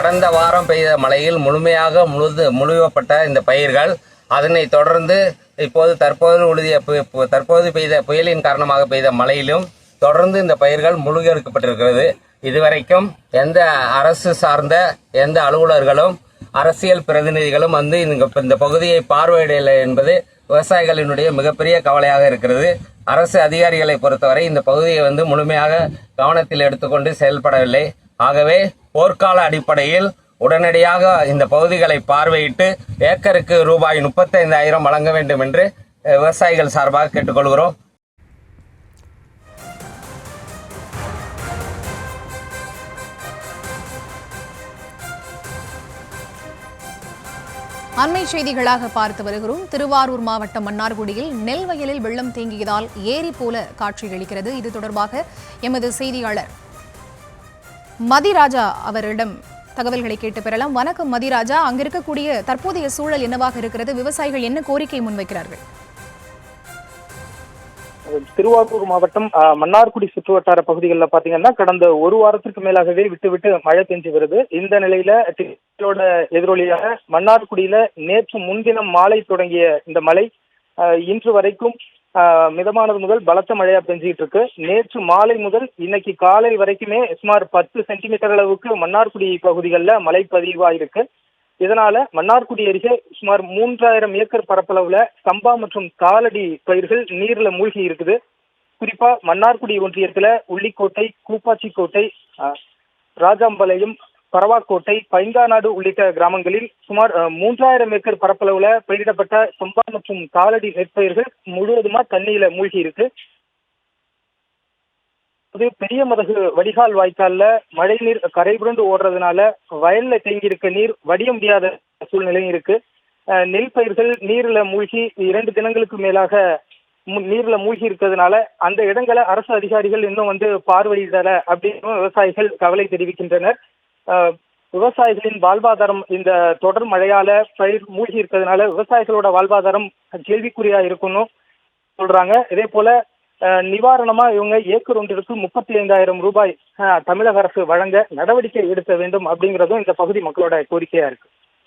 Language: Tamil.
கடந்த வாரம் பெய்த மழையில் முழுமையாக முழுவப்பட்ட இந்த பயிர்கள், அதனை தொடர்ந்து தற்போது பெய்த புயலின் காரணமாக பெய்த மழையிலும் தொடர்ந்து இந்த பயிர்கள் முழுகெடுக்கப்பட்டிருக்கிறது. இதுவரைக்கும் எந்த அரசு சார்ந்த எந்த அலுவலர்களும் அரசியல் பிரதிநிதிகளும் வந்து இந்த பகுதியை பார்வையிடவில்லை என்பது விவசாயிகளினுடைய மிகப்பெரிய கவலையாக இருக்கிறது. அரசு அதிகாரிகளை பொறுத்தவரை இந்த பகுதியை வந்து முழுமையாக கவனத்தில் எடுத்துக்கொண்டு செயல்படவில்லை. ஆகவே போர்க்கால அடிப்படையில் உடனடியாக இந்த பகுதிகளை பார்வையிட்டு ஏக்கருக்கு ரூபாய் 35,000 வழங்க வேண்டும் என்று விவசாயிகள் சார்பாக கேட்டுக்கொள்கிறோம். அண்மை செய்திகளாக பார்த்து வருகிறோம். திருவாரூர் மாவட்டம் மன்னார்குடியில் நெல் வயலில் வெள்ளம் தேங்கியதால் ஏரி போல காட்சியளிக்கிறது. இது தொடர்பாக எமது செய்தியாளர் மதிராஜா அவரிடம் தகவல்களை கேட்டு பெறலாம். வணக்கம் மதிராஜா, அங்கிருக்கக்கூடிய தற்போதைய சூழல் என்னவாக இருக்கிறது? விவசாயிகள் என்ன கோரிக்கை முன்வைக்கிறார்கள்? திருவாரூர் மாவட்டம் மன்னார்குடி சுற்றுவட்டார பகுதிகளில் பாத்தீங்கன்னா கடந்த ஒரு வாரத்திற்கு மேலாகவே விட்டு மழை பெஞ்சு வருது. இந்த நிலையில எதிரொலியாக மன்னார்குடியில நேற்று முன்தினம் மாலை தொடங்கிய இந்த மழை இன்று வரைக்கும் மிதமானது முதல் பலத்த மழையா பெஞ்சிட்டு இருக்கு. நேற்று மாலை முதல் இன்னைக்கு காலை வரைக்குமே சுமார் 10 சென்டிமீட்டர் அளவுக்கு மன்னார்குடி பகுதிகளில் மழை பதிவாயிருக்கு. இதனால மன்னார்குடி அருகே சுமார் 3000 ஏக்கர் பரப்பளவுல சம்பா மற்றும் காலடி பயிர்கள் நீர்ல மூழ்கி இருக்குது. குறிப்பா மன்னார்குடி ஒன்றியத்துல உள்ளிக்கோட்டை, கூப்பாச்சிக்கோட்டை, ராஜாம்பாளையம், பரவாக்கோட்டை, பைங்காநாடு உள்ளிட்ட கிராமங்களில் சுமார் 3000 ஏக்கர் பரப்பளவுல பயிரிடப்பட்ட சம்பா மற்றும் காலடி நெற்பயிர்கள் முழுவதுமா தண்ணியில மூழ்கி இருக்கு. பெரிய மதகு வடிகால் வாய்க்கால்ல மழை நீர் கரைபுரண்டு ஓடுறதுனால வயல்ல தேங்கி இருக்க நீர் வடிய முடியாத சூழ்நிலையும் இருக்கு. நெல் பயிர்கள் நீர்ல மூழ்கி 2 தினங்களுக்கு மேலாக நீர்ல மூழ்கி இருக்கிறதுனால அந்த இடங்களை அரசு அதிகாரிகள் இன்னும் வந்து பார்வையிடல அப்படின்னு விவசாயிகள் கவலை தெரிவிக்கின்றனர். விவசாயிகளின் வாழ்வாதாரம் இந்த தொடர் மழையால பயிர் மூழ்கி இருக்கிறதுனால விவசாயிகளோட வாழ்வாதாரம் கேள்விக்குறியா இருக்குன்னு சொல்றாங்க. இதே போல நிவாரணமா இவங்க ஏக்கர் ஒன்றிற்கு 35,000 ரூபாய் தமிழக அரசு வழங்க நடவடிக்கை எடுக்க வேண்டும் அப்படிங்கிறதும் இந்த பகுதி மக்களோட கோரிக்கையா இருக்கு.